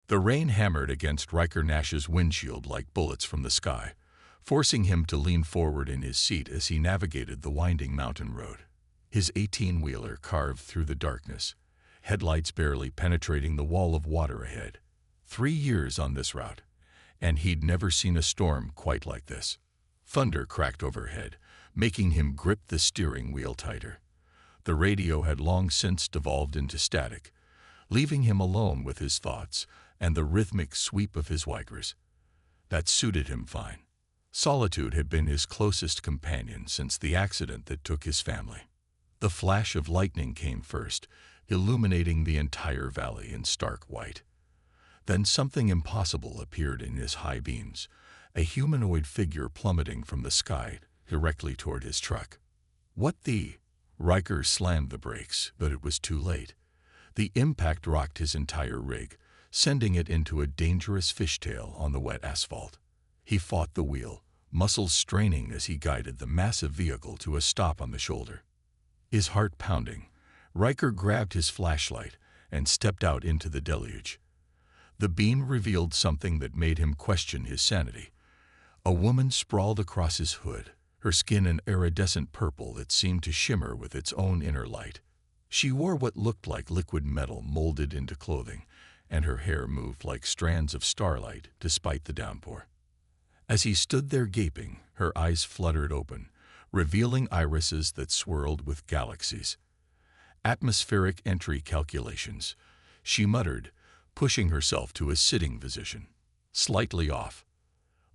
The rain hammered against Riker Nash's windshield like bullets from the sky, forcing him to lean forward in his seat as he navigated the winding mountain road. His 18-wheeler carved through the darkness, headlights barely penetrating the wall of water ahead. 3 years on this route, and he'd never seen a storm quite like this. Thunder cracked overhead, making him grip the steering wheel tighter. The radio had long since devolved into static, leaving him alone with his thoughts and the rhythmic sweep of his wipers. That suited him fine. Solitude had been his closest companion since the accident that took his family. The flash of lightning came first, illuminating the entire valley in stark white. Then something impossible appeared in his high beams, a humanoid figure plummeting from the sky directly toward his truck. What the? Riker slammed the brakes, but it was too late. The impact rocked his entire rig, sending it into a dangerous fishtail on the wet asphalt. He fought the wheel, muscles straining as he guided the massive vehicle to a stop on the shoulder. His heart pounding, Riker grabbed his flashlight and stepped out into the deluge. The beam revealed something that made him question his sanity. A woman sprawled across his hood, her skin an iridescent purple that seemed to shimmer with its own inner light. She wore what looked like liquid metal molded into clothing, and her hair moved like strands of starlight despite the downpour. As he stood there gaping, her eyes fluttered open, revealing irises that swirled with galaxies. Atmospheric entry calculations, she muttered, pushing herself to a sitting position. Slightly off.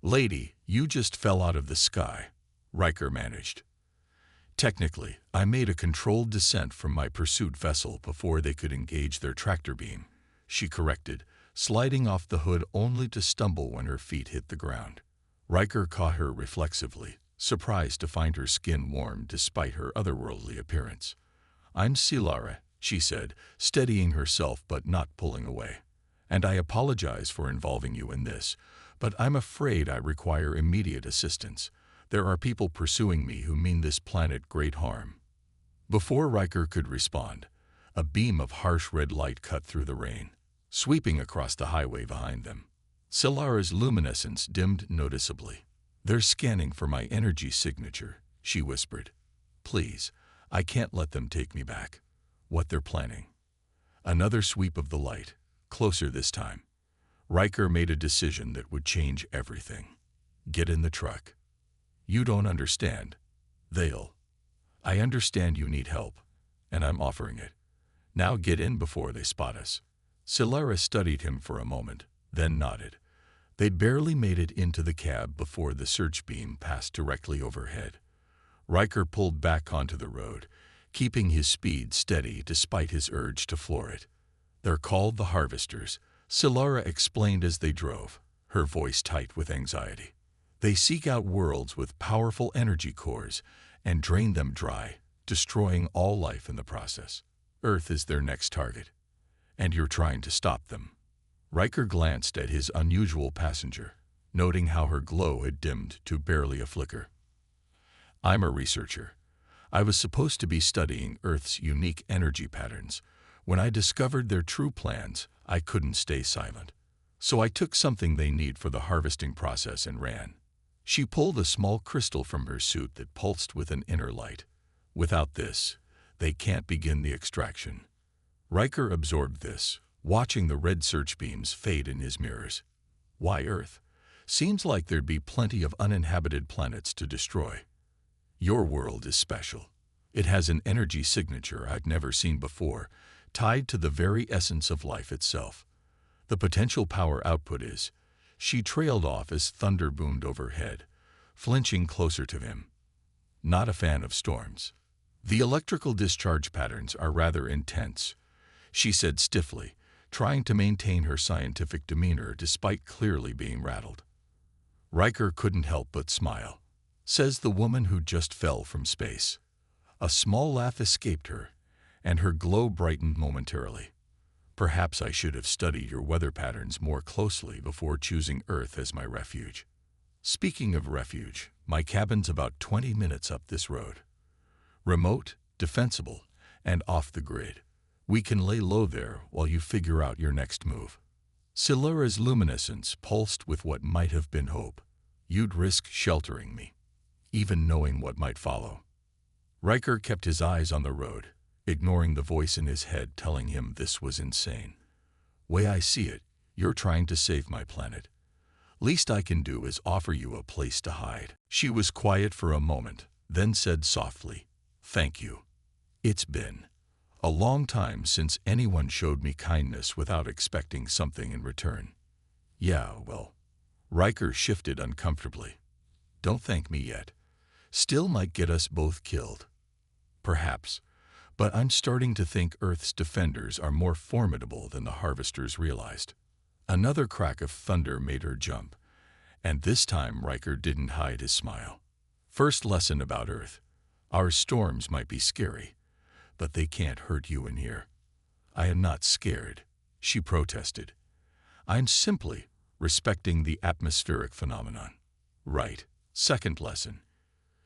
"Lady, you just fell out of the sky," Riker managed. "Technically, I made a controlled descent from my pursuit vessel before they could engage their tractor beam," she corrected, sliding off the hood only to stumble when her feet hit the ground. Riker caught her reflexively, surprised to find her skin warm despite her otherworldly appearance. "I'm Silara," she said, steadying herself but not pulling away. "And I apologize for involving you in this, but I'm afraid I require immediate assistance. There are people pursuing me who mean this planet great harm." Before Riker could respond, a beam of harsh red light cut through the rain, sweeping across the highway behind them. Silara's luminescence dimmed noticeably. "They're scanning for my energy signature," she whispered. "Please, I can't let them take me back." What they're planning. Another sweep of the light, closer this time. Riker made a decision that would change everything. "Get in the truck." "You don't understand. They'll." "I understand you need help, and I'm offering it. Now get in before they spot us." Silara studied him for a moment, then nodded. They'd barely made it into the cab before the search beam passed directly overhead. Riker pulled back onto the road, keeping his speed steady despite his urge to floor it. "They're called the Harvesters," Silara explained as they drove, her voice tight with anxiety. "They seek out worlds with powerful energy cores and drain them dry, destroying all life in the process. Earth is their next target. And you're trying to stop them." Riker glanced at his unusual passenger, noting how her glow had dimmed to barely a flicker. "I'm a researcher. I was supposed to be studying Earth's unique energy patterns. When I discovered their true plans, I couldn't stay silent. So I took something they need for the harvesting process and ran." She pulled a small crystal from her suit that pulsed with an inner light. "Without this, they can't begin the extraction." Riker absorbed this, watching the red search beams fade in his mirrors. "Why Earth? Seems like there'd be plenty of uninhabited planets to destroy." "Your world is special. It has an energy signature I've never seen before, tied to the very essence of life itself. The potential power output is..." She trailed off as thunder boomed overhead, flinching closer to him. "Not a fan of storms. The electrical discharge patterns are rather intense," she said stiffly, trying to maintain her scientific demeanor despite clearly being rattled. Riker couldn't help but smile. "Says the woman who just fell from space." A small laugh escaped her, and her glow brightened momentarily. "Perhaps I should have studied your weather patterns more closely before choosing Earth as my refuge." "Speaking of refuge, my cabin's about 20 minutes up this road. Remote, defensible, and off the grid. We can lay low there while you figure out your next move." Silura's luminescence pulsed with what might have been hope. You'd risk sheltering me, even knowing what might follow. Riker kept his eyes on the road, ignoring the voice in his head telling him this was insane. Way I see it, you're trying to save my planet. Least I can do is offer you a place to hide. She was quiet for a moment, then said softly, "Thank you. It's been a long time since anyone showed me kindness without expecting something in return." Yeah, well. Riker shifted uncomfortably. Don't thank me yet. Still might get us both killed. Perhaps. But I'm starting to think Earth's defenders are more formidable than the Harvesters realized. Another crack of thunder made her jump, and this time Riker didn't hide his smile. First lesson about Earth. Our storms might be scary, but they can't hurt you in here. I am not scared, she protested. I'm simply respecting the atmospheric phenomenon. Right. Second lesson.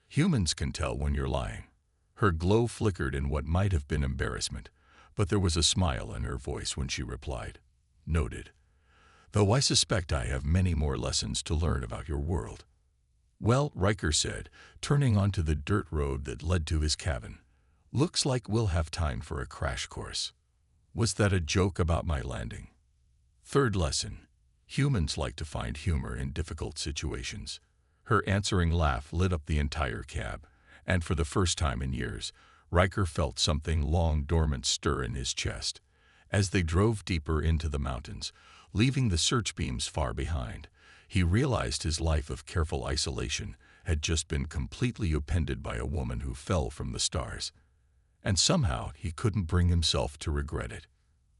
Humans can tell when you're lying. Her glow flickered in what might have been embarrassment, but there was a smile in her voice when she replied. Noted. Though I suspect I have many more lessons to learn about your world. Well, Riker said, turning onto the dirt road that led to his cabin. Looks like we'll have time for a crash course. Was that a joke about my landing? Third lesson. Humans like to find humor in difficult situations. Her answering laugh lit up the entire cab, and for the first time in years, Riker felt something long dormant stir in his chest. As they drove deeper into the mountains, leaving the search beams far behind, he realized his life of careful isolation had just been completely upended by a woman who fell from the stars. And somehow he couldn't bring himself to regret it.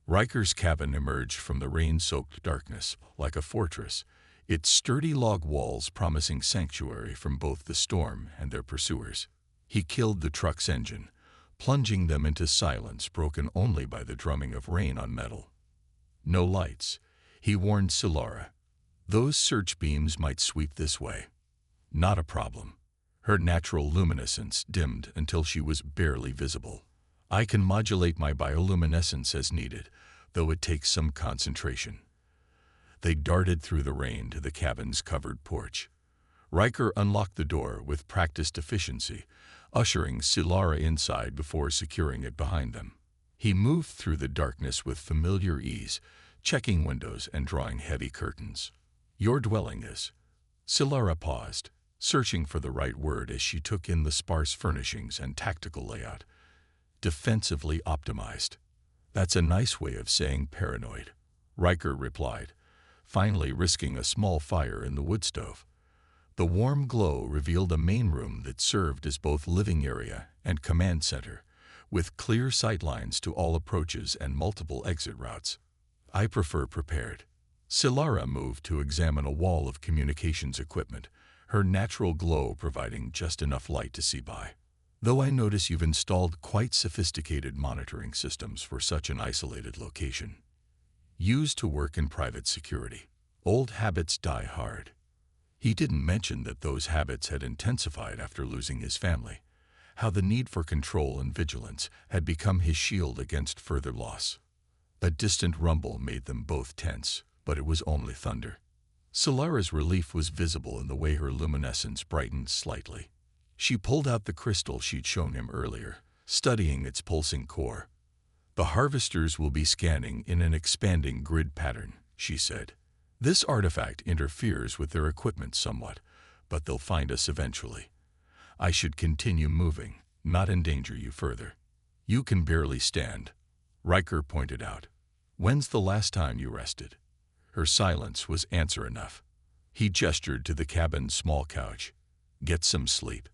Riker's cabin emerged from the rain-soaked darkness like a fortress, its sturdy log walls promising sanctuary from both the storm and their pursuers. He killed the truck's engine, plunging them into silence broken only by the drumming of rain on metal. No lights, he warned Silura. Those search beams might sweep this way. Not a problem. Her natural luminescence dimmed until she was barely visible. I can modulate my bioluminescence as needed, though it takes some concentration. They darted through the rain to the cabin's covered porch. Riker unlocked the door with practiced efficiency, ushering Silura inside before securing it behind them. He moved through the darkness with familiar ease, checking windows and drawing heavy curtains. Your dwelling is. Silura paused, searching for the right word as she took in the sparse furnishings and tactical layout. Defensively optimized. That's a nice way of saying paranoid, Riker replied, finally risking a small fire in the wood stove. The warm glow revealed a main room that served as both living area and command center, with clear sightlines to all approaches and multiple exit routes. I prefer prepared. Silura moved to examine a wall of communications equipment, her natural glow providing just enough light to see by. Though I notice you've installed quite sophisticated monitoring systems for such an isolated location. Used to work in private security. Old habits die hard. He didn't mention that those habits had intensified after losing his family, how the need for control and vigilance had become his shield against further loss. A distant rumble made them both tense, but it was only thunder. Silura's relief was visible in the way her luminescence brightened slightly. She pulled out the crystal she'd shown him earlier, studying its pulsing core. The Harvesters will be scanning in an expanding grid pattern, she said. This artifact interferes with their equipment somewhat, but they'll find us eventually. I should continue moving, not endanger you further. You can barely stand, Riker pointed out. When's the last time you rested? Her silence was answer enough. He gestured to the cabin's small couch. Get some sleep.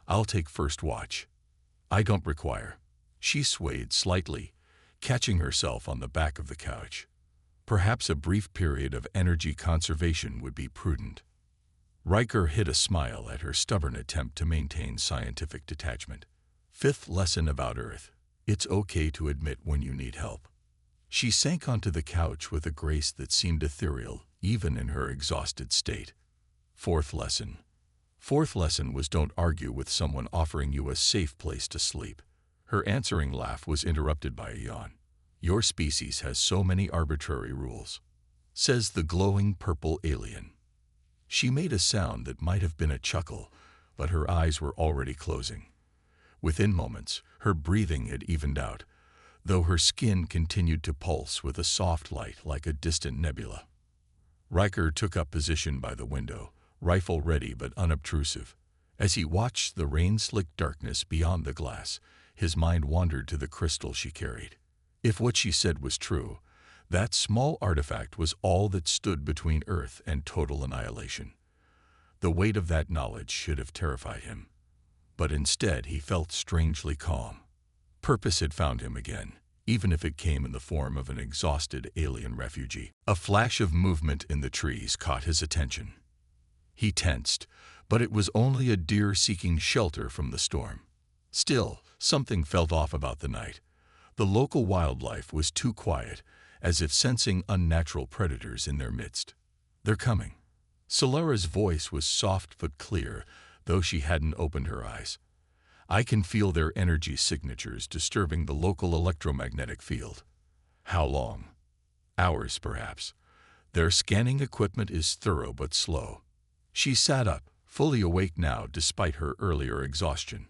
I'll take first watch. I don't require. She swayed slightly, catching herself on the back of the couch. Perhaps a brief period of energy conservation would be prudent. Riker hid a smile at her stubborn attempt to maintain scientific detachment. Fifth lesson about Earth. It's okay to admit when you need help. She sank onto the couch with a grace that seemed ethereal, even in her exhausted state. Fourth lesson. Fourth lesson was don't argue with someone offering you a safe place to sleep. Her answering laugh was interrupted by a yawn. Your species has so many arbitrary rules. says the glowing purple alien. She made a sound that might have been a chuckle, but her eyes were already closing. Within moments, her breathing had evened out, though her skin continued to pulse with a soft light like a distant nebula. Riker took up position by the window, rifle ready but unobtrusive. As he watched the rain-slicked darkness beyond the glass, his mind wandered to the crystal she carried. If what she said was true, that small artifact was all that stood between Earth and total annihilation. The weight of that knowledge should have terrified him. But instead he felt strangely calm. Purpose had found him again, even if it came in the form of an exhausted alien refugee. A flash of movement in the trees caught his attention. He tensed, but it was only a deer seeking shelter from the storm. Still, something felt off about the night. The local wildlife was too quiet, as if sensing unnatural predators in their midst. "They're coming." Solara's voice was soft but clear, though she hadn't opened her eyes. "I can feel their energy signatures disturbing the local electromagnetic field." "How long?" "Hours, perhaps. Their scanning equipment is thorough but slow." She sat up, fully awake now despite her earlier exhaustion.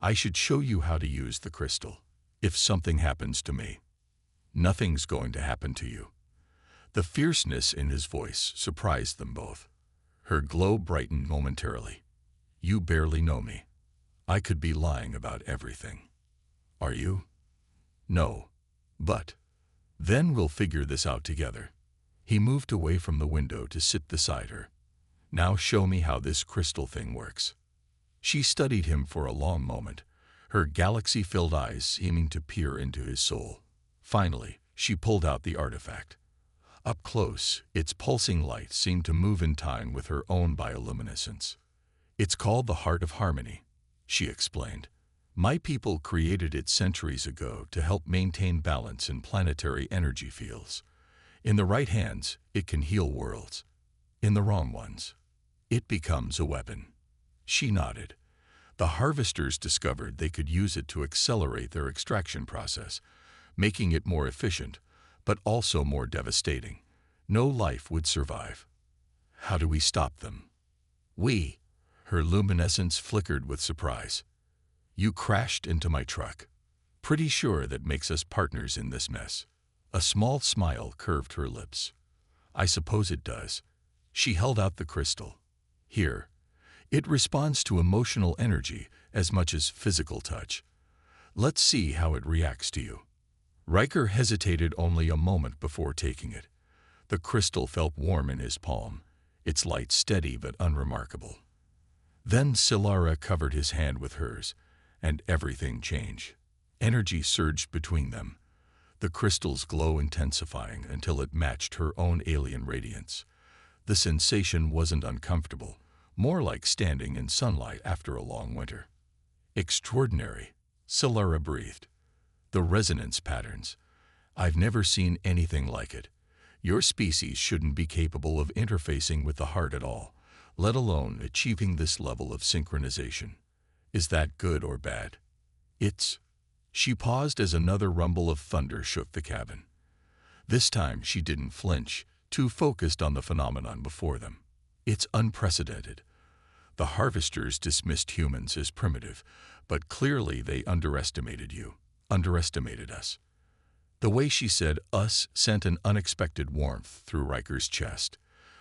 "I should show you how to use the crystal. If something happens to me." "Nothing's going to happen to you." The fierceness in his voice surprised them both. Her glow brightened momentarily. "You barely know me. I could be lying about everything." "Are you?" "No. But then we'll figure this out together." He moved away from the window to sit beside her. "Now show me how this crystal thing works." She studied him for a long moment, her galaxy-filled eyes seeming to peer into his soul. Finally, she pulled out the artifact. Up close, its pulsing light seemed to move in time with her own bioluminescence. "It's called the Heart of Harmony," she explained. "My people created it centuries ago to help maintain balance in planetary energy fields. In the right hands, it can heal worlds. In the wrong ones, it becomes a weapon." She nodded. The harvesters discovered they could use it to accelerate their extraction process, making it more efficient, but also more devastating. No life would survive. "How do we stop them?" "We." Her luminescence flickered with surprise. "You crashed into my truck. Pretty sure that makes us partners in this mess." A small smile curved her lips. "I suppose it does." She held out the crystal. "Here. It responds to emotional energy as much as physical touch. Let's see how it reacts to you." Riker hesitated only a moment before taking it. The crystal felt warm in his palm, its light steady but unremarkable. Then Solara covered his hand with hers, and everything changed. Energy surged between them, the crystal's glow intensifying until it matched her own alien radiance. The sensation wasn't uncomfortable, more like standing in sunlight after a long winter. "Extraordinary," Solara breathed. "The resonance patterns. I've never seen anything like it. Your species shouldn't be capable of interfacing with the heart at all, let alone achieving this level of synchronization. Is that good or bad?" "It's..." She paused as another rumble of thunder shook the cabin. This time she didn't flinch, too focused on the phenomenon before them. "It's unprecedented. The harvesters dismissed humans as primitive, but clearly they underestimated us." The way she said "us" sent an unexpected warmth through Riker's chest.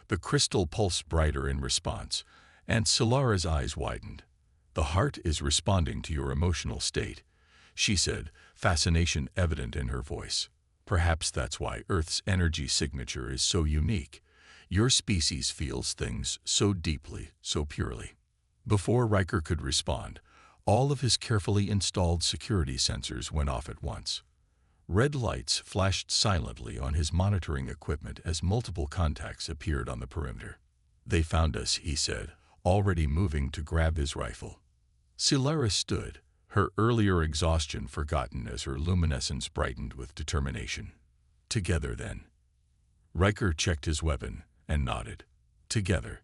The crystal pulsed brighter in response, and Solara's eyes widened. "The heart is responding to your emotional state," she said, fascination evident in her voice. "Perhaps that's why Earth's energy signature is so unique. Your species feels things so deeply, so purely." Before Riker could respond, all of his carefully installed security sensors went off at once. Red lights flashed silently on his monitoring equipment as multiple contacts appeared on the perimeter. "They found us," he said, already moving to grab his rifle. Solara stood, her earlier exhaustion forgotten as her luminescence brightened with determination. "Together, then." Riker checked his weapon and nodded. "Together."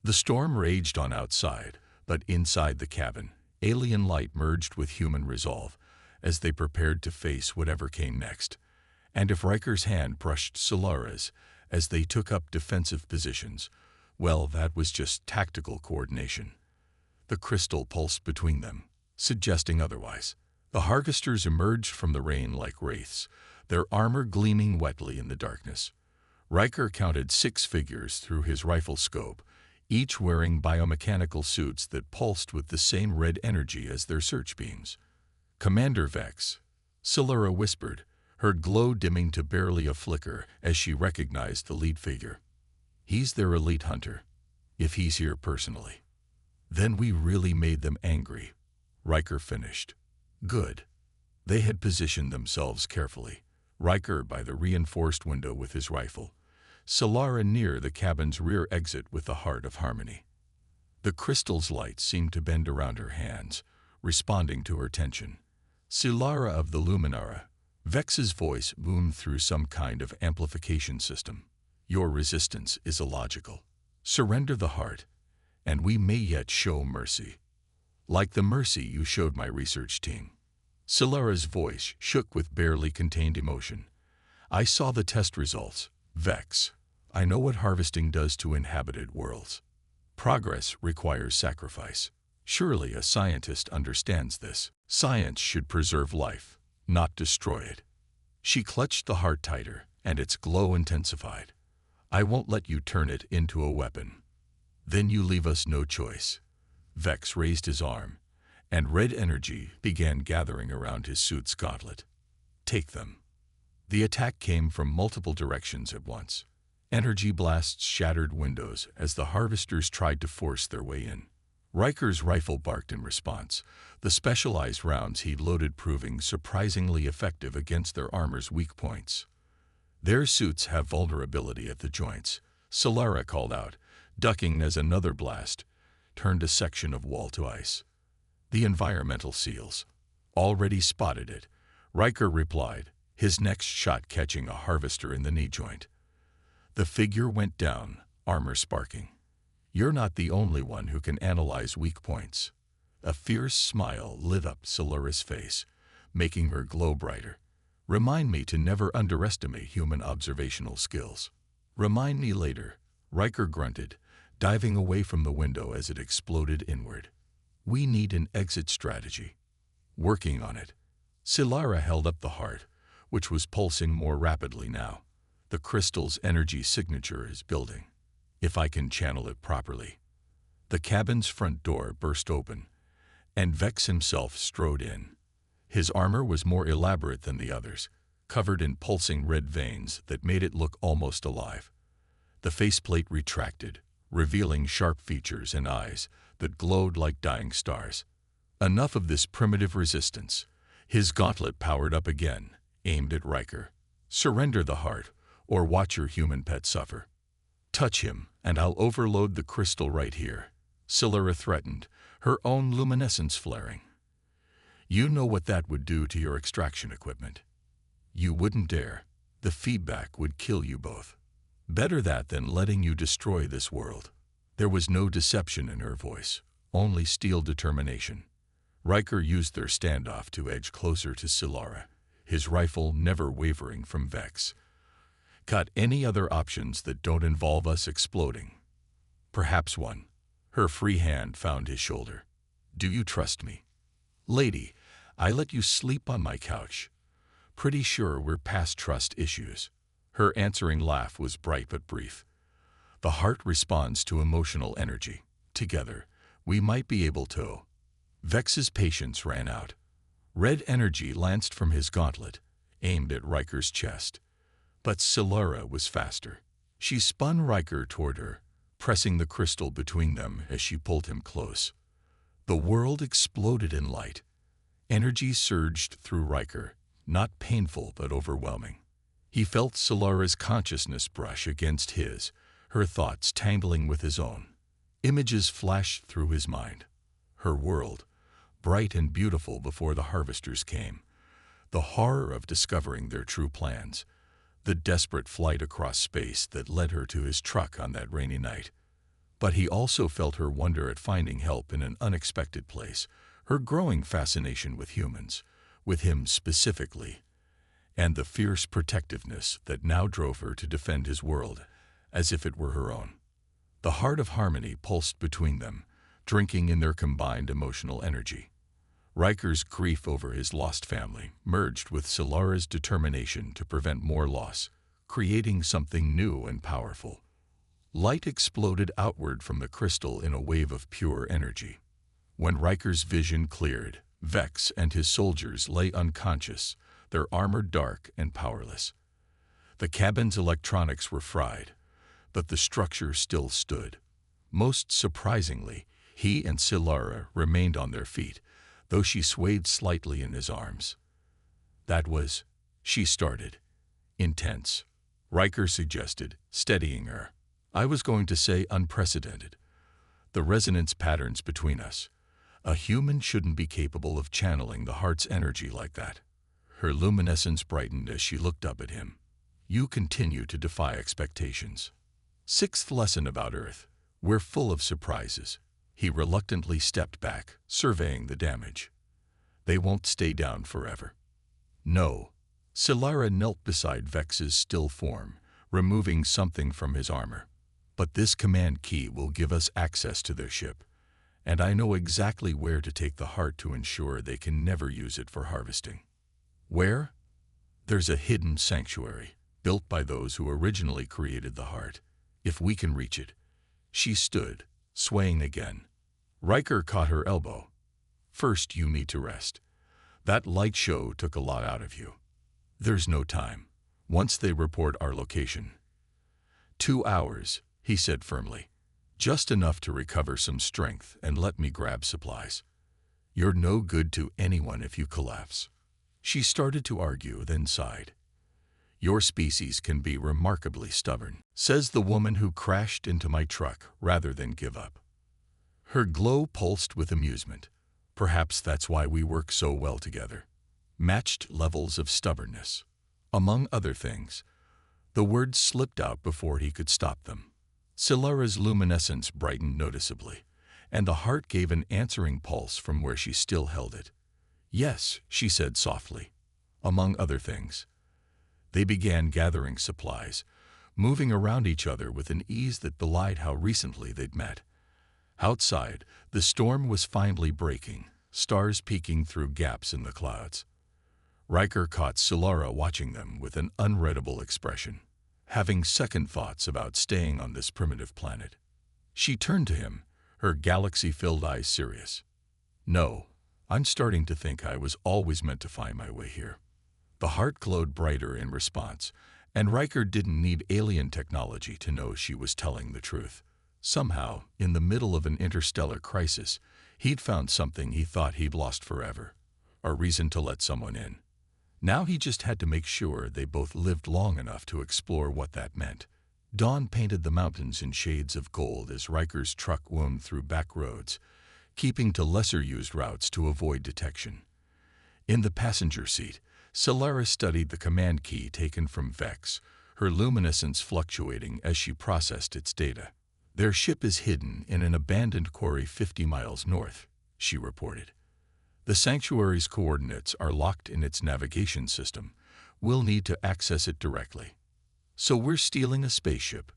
The storm raged on outside, but inside the cabin, alien light merged with human resolve as they prepared to face whatever came next. And if Riker's hand brushed Solara's, as they took up defensive positions. Well, that was just tactical coordination. The crystal pulsed between them, suggesting otherwise. The harvesters emerged from the rain like wraiths, their armor gleaming wetly in the darkness. Riker counted 6 figures through his rifle scope, each wearing biomechanical suits that pulsed with the same red energy as their search beams. "Commander Vex," Silura whispered, her glow dimming to barely a flicker as she recognized the lead figure. "He's their elite hunter, if he's here personally." "Then we really made them angry," Riker finished. "Good." They had positioned themselves carefully, Riker by the reinforced window with his rifle, Silura near the cabin's rear exit with the Heart of Harmony. The crystal's light seemed to bend around her hands, responding to her tension. "Silura of the Luminara," Vex's voice boomed through some kind of amplification system. "Your resistance is illogical. Surrender the heart, and we may yet show mercy. Like the mercy you showed my research team." Silura's voice shook with barely contained emotion. "I saw the test results, Vex. I know what harvesting does to inhabited worlds. Progress requires sacrifice. Surely a scientist understands this. Science should preserve life, not destroy it." She clutched the heart tighter, and its glow intensified. "I won't let you turn it into a weapon." "Then you leave us no choice." Vex raised his arm, and red energy began gathering around his suit's gauntlet. "Take them." The attack came from multiple directions at once. Energy blasts shattered windows as the harvesters tried to force their way in. Riker's rifle barked in response, the specialized rounds he'd loaded proving surprisingly effective against their armor's weak points. "Their suits have vulnerability at the joints," Silura called out, ducking as another blast turned a section of wall to ice. "The environmental seals." "Already spotted it," Riker replied, his next shot catching a harvester in the knee joint. The figure went down, armor sparking. "You're not the only one who can analyze weak points." A fierce smile lit up Silura's face, making her glow brighter. "Remind me to never underestimate human observational skills." "Remind me later," Riker grunted, diving away from the window as it exploded inward. "We need an exit strategy." "Working on it." Silura held up the heart, which was pulsing more rapidly now. "The crystal's energy signature is building, if I can channel it properly." The cabin's front door burst open, and Vex himself strode in. His armor was more elaborate than the others, covered in pulsing red veins that made it look almost alive. The faceplate retracted, revealing sharp features and eyes that glowed like dying stars. Enough of this primitive resistance. His gauntlet powered up again, aimed at Riker. "Surrender the heart, or watch your human pet suffer." "Touch him, and I'll overload the crystal right here," Silura threatened, her own luminescence flaring. "You know what that would do to your extraction equipment." "You wouldn't dare. The feedback would kill you both." "Better that than letting you destroy this world." There was no deception in her voice, only steel determination. Riker used their standoff to edge closer to Silura, his rifle never wavering from Vex. "Cut any other options that don't involve us exploding." "Perhaps one." Her free hand found his shoulder. "Do you trust me?" "Lady, I let you sleep on my couch. Pretty sure we're past trust issues." Her answering laugh was bright but brief. "The heart responds to emotional energy. Together, we might be able to." Vex's patience ran out. Red energy lanced from his gauntlet, aimed at Riker's chest. But Silura was faster. She spun Riker toward her, pressing the crystal between them as she pulled him close. The world exploded in light. Energy surged through Riker, not painful but overwhelming. He felt Silura's consciousness brush against his, her thoughts tangling with his own. Images flashed through his mind. Her world, bright and beautiful before the harvesters came. The horror of discovering their true plans. The desperate flight across space that led her to his truck on that rainy night. But he also felt her wonder at finding help in an unexpected place, her growing fascination with humans, with him specifically. and the fierce protectiveness that now drove her to defend his world as if it were her own. The heart of harmony pulsed between them, drinking in their combined emotional energy. Riker's grief over his lost family merged with Solara's determination to prevent more loss, creating something new and powerful. Light exploded outward from the crystal in a wave of pure energy. When Riker's vision cleared, Vex and his soldiers lay unconscious, their armor dark and powerless. The cabin's electronics were fried, but the structure still stood. Most surprisingly, he and Solara remained on their feet, though she swayed slightly in his arms. "That was," she started. "Intense," Riker suggested, steadying her. "I was going to say unprecedented. The resonance patterns between us. A human shouldn't be capable of channeling the heart's energy like that." Her luminescence brightened as she looked up at him. "You continue to defy expectations." Sixth lesson about Earth. We're full of surprises. He reluctantly stepped back, surveying the damage. "They won't stay down forever." "No." Solara knelt beside Vex's still form, removing something from his armor. "But this command key will give us access to their ship, and I know exactly where to take the heart to ensure they can never use it for harvesting." "Where?" "There's a hidden sanctuary, built by those who originally created the heart. If we can reach it." She stood, swaying again. Riker caught her elbow. "First you need to rest. That light show took a lot out of you." "There's no time. Once they report our location." 2 hours, he said firmly. "Just enough to recover some strength and let me grab supplies. You're no good to anyone if you collapse." She started to argue, then sighed. "Your species can be remarkably stubborn," says the woman who crashed into my truck rather than give up. Her glow pulsed with amusement. "Perhaps that's why we work so well together. Matched levels of stubbornness." Among other things. The words slipped out before he could stop them. Solara's luminescence brightened noticeably, and the heart gave an answering pulse from where she still held it. "Yes," she said softly. "Among other things." They began gathering supplies, moving around each other with an ease that belied how recently they'd met. Outside, the storm was finally breaking, stars peeking through gaps in the clouds. Riker caught Solara watching them with an unreadable expression, having second thoughts about staying on this primitive planet. She turned to him, her galaxy-filled eyes serious. "No, I'm starting to think I was always meant to find my way here." The heart glowed brighter in response, and Riker didn't need alien technology to know she was telling the truth. Somehow, in the middle of an interstellar crisis, he'd found something he thought he'd lost forever, a reason to let someone in. Now he just had to make sure they both lived long enough to explore what that meant. Dawn painted the mountains in shades of gold as Riker's truck wound through back roads, keeping to lesser-used routes to avoid detection. In the passenger seat, Solara studied the command key taken from Vex, her luminescence fluctuating as she processed its data. "Their ship is hidden in an abandoned quarry 50 miles north," she reported. "The sanctuary's coordinates are locked in its navigation system. We'll need to access it directly." "So we're stealing a spaceship?"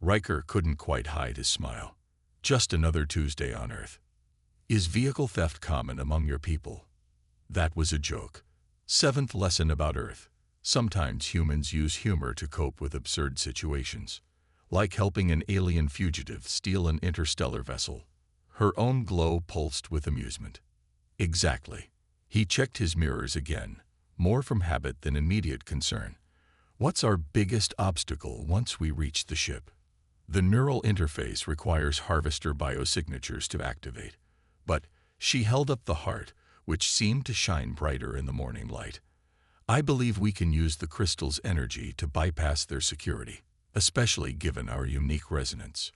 Riker couldn't quite hide his smile. "Just another Tuesday on Earth." "Is vehicle theft common among your people?" That was a joke. Seventh lesson about Earth. Sometimes humans use humor to cope with absurd situations, like helping an alien fugitive steal an interstellar vessel. Her own glow pulsed with amusement. "Exactly." He checked his mirrors again, more from habit than immediate concern. "What's our biggest obstacle once we reach the ship?" "The neural interface requires harvester biosignatures to activate." But she held up the heart, which seemed to shine brighter in the morning light. "I believe we can use the crystal's energy to bypass their security, especially given our unique resonance."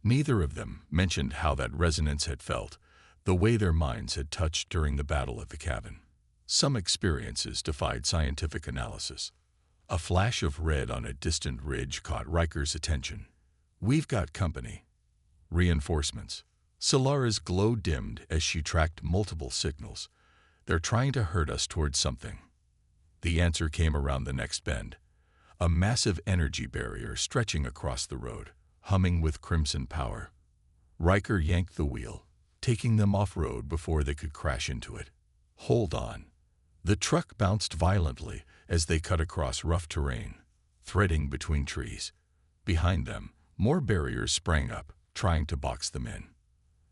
Neither of them mentioned how that resonance had felt, the way their minds had touched during the battle at the cabin. Some experiences defied scientific analysis. A flash of red on a distant ridge caught Riker's attention. "We've got company." "Reinforcements." Solara's glow dimmed as she tracked multiple signals. "They're trying to herd us towards something." The answer came around the next bend. A massive energy barrier stretching across the road, humming with crimson power. Riker yanked the wheel, taking them off-road before they could crash into it. Hold on. The truck bounced violently as they cut across rough terrain, threading between trees. Behind them, more barriers sprang up, trying to box them in.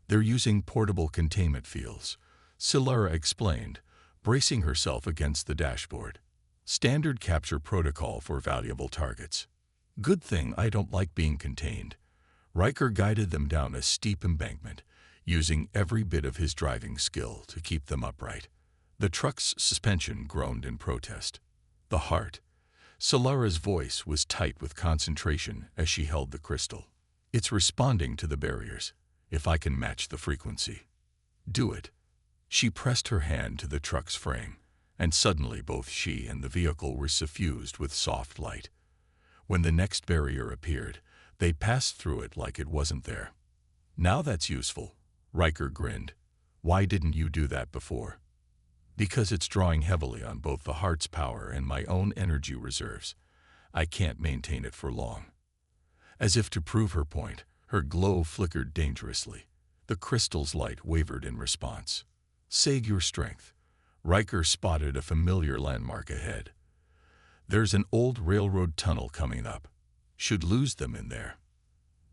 They're using portable containment fields, Silara explained, bracing herself against the dashboard. Standard capture protocol for valuable targets. Good thing I don't like being contained. Riker guided them down a steep embankment, using every bit of his driving skill to keep them upright. The truck's suspension groaned in protest. The heart. Silara's voice was tight with concentration as she held the crystal. It's responding to the barriers, if I can match the frequency. Do it. She pressed her hand to the truck's frame, and suddenly both she and the vehicle were suffused with soft light. When the next barrier appeared, they passed through it like it wasn't there. Now that's useful, Riker grinned. Why didn't you do that before? Because it's drawing heavily on both the heart's power and my own energy reserves. I can't maintain it for long. As if to prove her point, her glow flickered dangerously. The crystal's light wavered in response. Save your strength. Riker spotted a familiar landmark ahead. There's an old railroad tunnel coming up. Should lose them in there.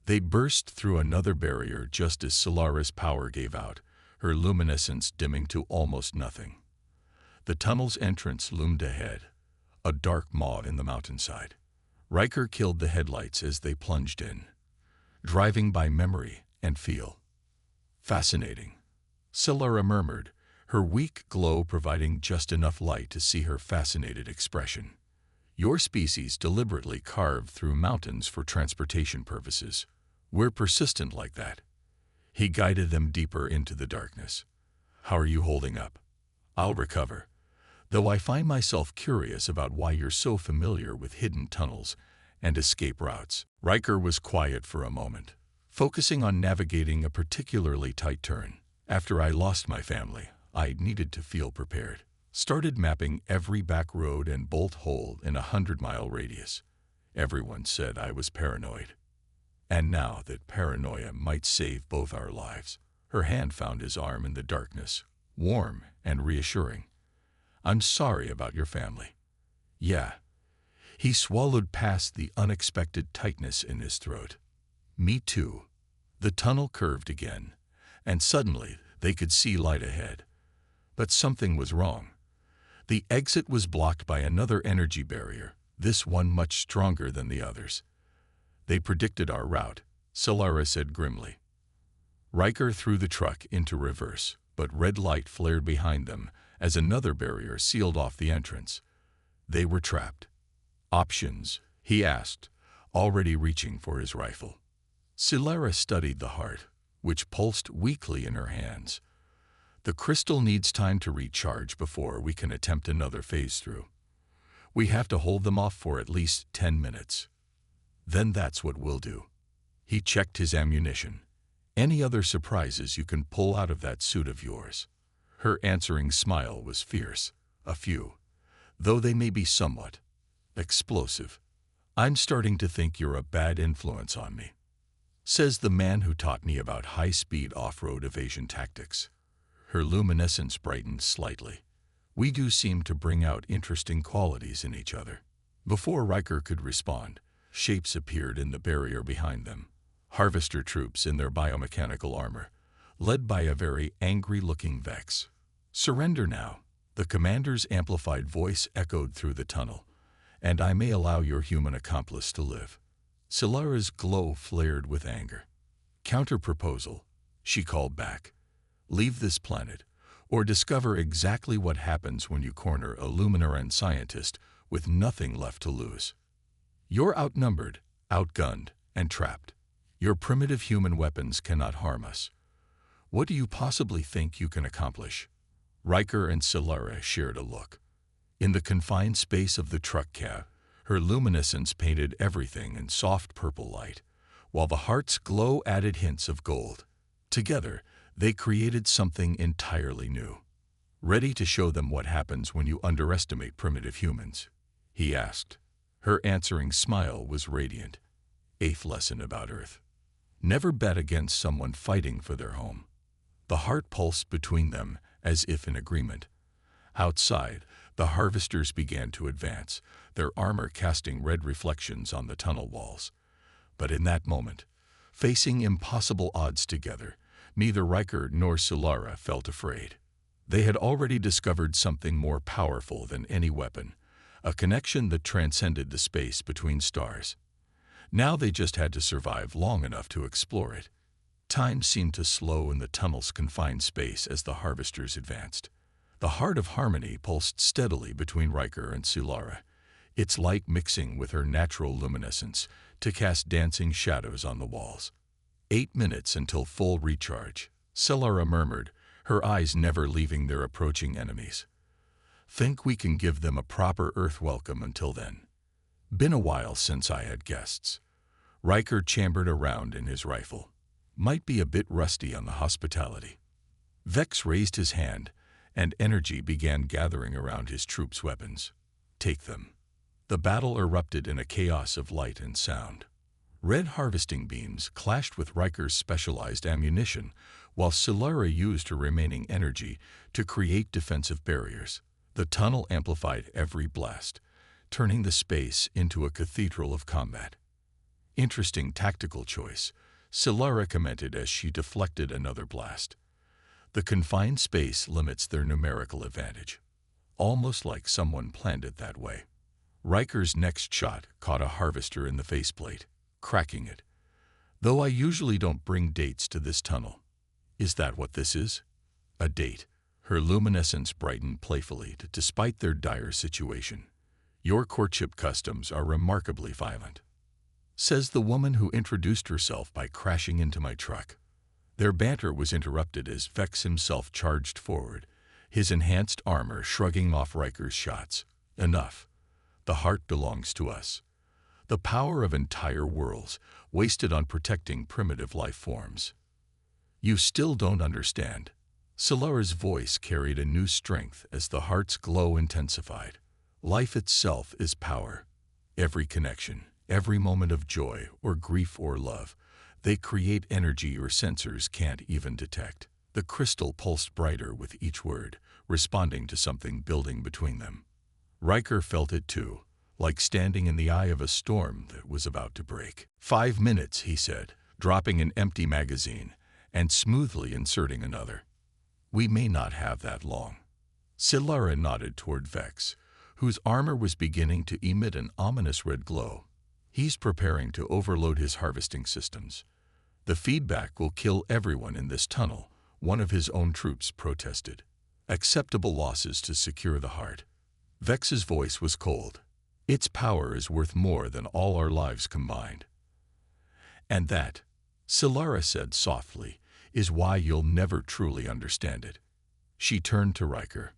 They burst through another barrier just as Silara's power gave out, her luminescence dimming to almost nothing. The tunnel's entrance loomed ahead, a dark maw in the mountainside. Riker killed the headlights as they plunged in, driving by memory and feel. Fascinating, Silara murmured, her weak glow providing just enough light to see her fascinated expression. Your species deliberately carved through mountains for transportation purposes. We're persistent like that. He guided them deeper into the darkness. How are you holding up? I'll recover. Though I find myself curious about why you're so familiar with hidden tunnels and escape routes. Riker was quiet for a moment, focusing on navigating a particularly tight turn. After I lost my family, I needed to feel prepared. Started mapping every back road and bolt hole in a 100-mile radius. Everyone said I was paranoid. And now that paranoia might save both our lives. Her hand found his arm in the darkness, warm and reassuring. I'm sorry about your family. Yeah. He swallowed past the unexpected tightness in his throat. Me too. The tunnel curved again, and suddenly they could see light ahead. But something was wrong. The exit was blocked by another energy barrier, this one much stronger than the others. They predicted our route, Silara said grimly. Riker threw the truck into reverse, but red light flared behind them as another barrier sealed off the entrance. They were trapped. Options, he asked, already reaching for his rifle. Silara studied the heart, which pulsed weakly in her hands. The crystal needs time to recharge before we can attempt another phase through. We have to hold them off for at least 10 minutes. Then that's what we'll do. He checked his ammunition. Any other surprises you can pull out of that suit of yours? Her answering smile was fierce. A few, though they may be somewhat explosive. I'm starting to think you're a bad influence on me, says the man who taught me about high-speed off-road evasion tactics. Her luminescence brightened slightly. We do seem to bring out interesting qualities in each other. Before Riker could respond, shapes appeared in the barrier behind them. Harvester troops in their biomechanical armor, led by a very angry-looking Vex. Surrender now, the commander's amplified voice echoed through the tunnel, and I may allow your human accomplice to live. Silara's glow flared with anger. Counter-proposal, she called back. Leave this planet, or discover exactly what happens when you corner a Luminaran scientist with nothing left to lose. You're outnumbered, outgunned, and trapped. Your primitive human weapons cannot harm us. What do you possibly think you can accomplish? Riker and Silara shared a look. In the confined space of the truck cab, her luminescence painted everything in soft purple light, while the heart's glow added hints of gold. Together, they created something entirely new. Ready to show them what happens when you underestimate primitive humans? He asked. Her answering smile was radiant. Eighth lesson about Earth. Never bet against someone fighting for their home. The heart pulsed between them as if in agreement. Outside, the harvesters began to advance, their armor casting red reflections on the tunnel walls. But in that moment, facing impossible odds together, neither Riker nor Solara felt afraid. They had already discovered something more powerful than any weapon, a connection that transcended the space between stars. Now they just had to survive long enough to explore it. Time seemed to slow in the tunnel's confined space as the harvesters advanced. The heart of harmony pulsed steadily between Riker and Solara, its light mixing with her natural luminescence to cast dancing shadows on the walls. 8 minutes until full recharge, Solara murmured, her eyes never leaving their approaching enemies. Think we can give them a proper Earth welcome until then. Been a while since I had guests. Riker chambered around in his rifle. Might be a bit rusty on the hospitality. Vex raised his hand, and energy began gathering around his troops' weapons. Take them. The battle erupted in a chaos of light and sound. Red harvesting beams clashed with Riker's specialized ammunition, while Solara used her remaining energy to create defensive barriers. The tunnel amplified every blast, turning the space into a cathedral of combat. Interesting tactical choice, Solara commented as she deflected another blast. The confined space limits their numerical advantage. Almost like someone planned it that way. Riker's next shot caught a harvester in the faceplate, cracking it. Though I usually don't bring dates to this tunnel. Is that what this is? A date. Her luminescence brightened playfully despite their dire situation. Your courtship customs are remarkably violent, says the woman who introduced herself by crashing into my truck. Their banter was interrupted as Vex himself charged forward, his enhanced armor shrugging off Riker's shots. Enough. The heart belongs to us. The power of entire worlds wasted on protecting primitive life forms. You still don't understand. Solara's voice carried a new strength as the heart's glow intensified. Life itself is power. Every connection, every moment of joy or grief or love, they create energy your sensors can't even detect. The crystal pulsed brighter with each word, responding to something building between them. Riker felt it too, like standing in the eye of a storm that was about to break. 5 minutes, he said, dropping an empty magazine and smoothly inserting another. We may not have that long. Solara nodded toward Vex, whose armor was beginning to emit an ominous red glow. He's preparing to overload his harvesting systems. The feedback will kill everyone in this tunnel, one of his own troops protested. Acceptable losses to secure the heart. Vex's voice was cold. Its power is worth more than all our lives combined. And that, Solara said softly, is why you'll never truly understand it. She turned to Riker.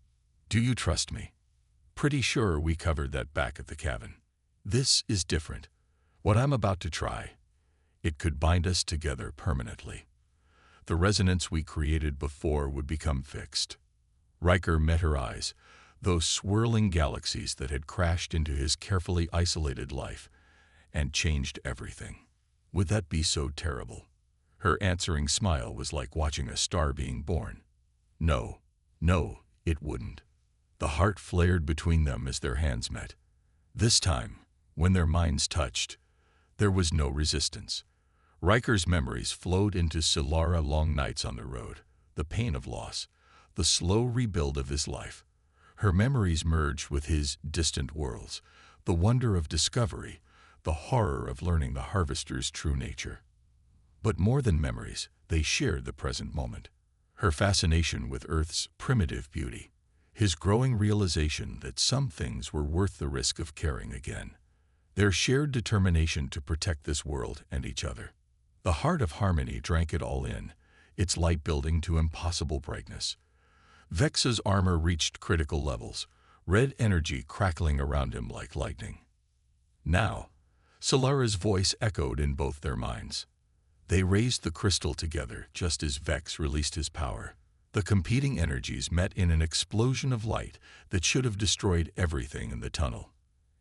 Do you trust me? Pretty sure we covered that back at the cabin. This is different. What I'm about to try, it could bind us together permanently. The resonance we created before would become fixed. Riker met her eyes, those swirling galaxies that had crashed into his carefully isolated life and changed everything. Would that be so terrible? Her answering smile was like watching a star being born. No, it wouldn't. The heart flared between them as their hands met. This time, when their minds touched, there was no resistance. Riker's memories flowed into Solara long nights on the road, the pain of loss, the slow rebuild of his life. Her memories merged with his distant worlds, the wonder of discovery, the horror of learning the harvester's true nature. But more than memories, they shared the present moment. Her fascination with Earth's primitive beauty, his growing realization that some things were worth the risk of caring again. Their shared determination to protect this world and each other. The heart of harmony drank it all in, its light building to impossible brightness. Vex's armor reached critical levels, red energy crackling around him like lightning. Now, Solara's voice echoed in both their minds. They raised the crystal together just as Vex released his power. The competing energies met in an explosion of light that should have destroyed everything in the tunnel.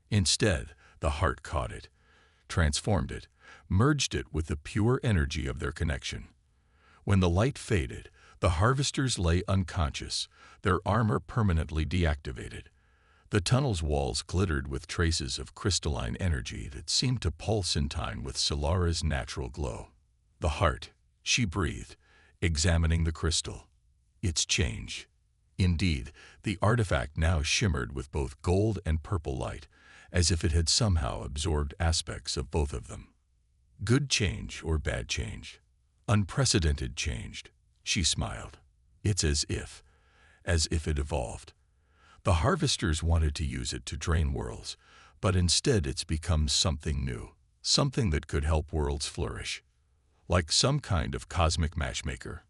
Instead, the heart caught it, transformed it, merged it with the pure energy of their connection. When the light faded, the harvesters lay unconscious, their armor permanently deactivated. The tunnel's walls glittered with traces of crystalline energy that seemed to pulse in time with Solara's natural glow. The heart, she breathed, examining the crystal. Its change. Indeed, the artifact now shimmered with both gold and purple light, as if it had somehow absorbed aspects of both of them. Good change or bad change? Unprecedented change, she smiled. It's as if it evolved. The harvesters wanted to use it to drain worlds, but instead it's become something new, something that could help worlds flourish. Like some kind of cosmic matchmaker.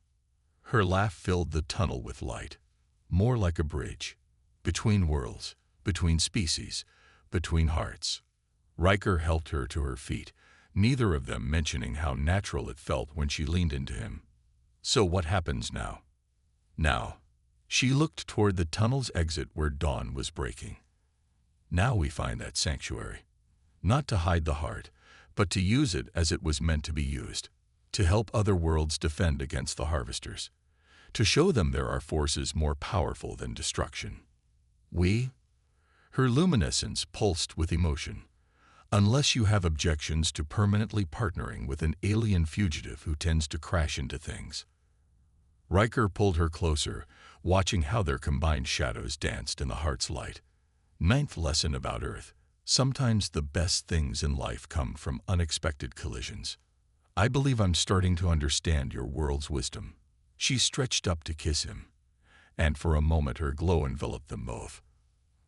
Her laugh filled the tunnel with light, more like a bridge, between worlds, between species, between hearts. Riker helped her to her feet, neither of them mentioning how natural it felt when she leaned into him. So what happens now? Now, she looked toward the tunnel's exit where dawn was breaking. Now we find that sanctuary, not to hide the heart, but to use it as it was meant to be used, to help other worlds defend against the harvesters, to show them there are forces more powerful than destruction. Her luminescence pulsed with emotion. Unless you have objections to permanently partnering with an alien fugitive who tends to crash into things. Riker pulled her closer, watching how their combined shadows danced in the heart's light. Ninth lesson about Earth. Sometimes the best things in life come from unexpected collisions. I believe I'm starting to understand your world's wisdom. She stretched up to kiss him, and for a moment her glow enveloped them both.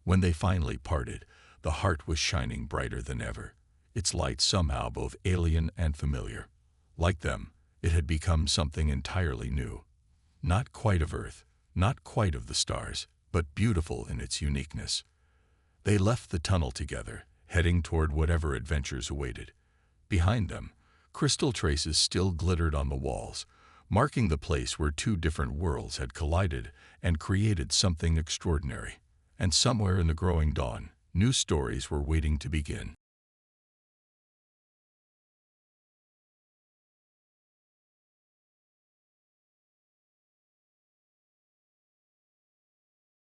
When they finally parted, the heart was shining brighter than ever, its light somehow both alien and familiar. Like them, it had become something entirely new. Not quite of Earth, not quite of the stars, but beautiful in its uniqueness. They left the tunnel together, heading toward whatever adventures awaited. Behind them, crystal traces still glittered on the walls, marking the place where two different worlds had collided and created something extraordinary. And somewhere in the growing dawn, new stories were waiting to begin.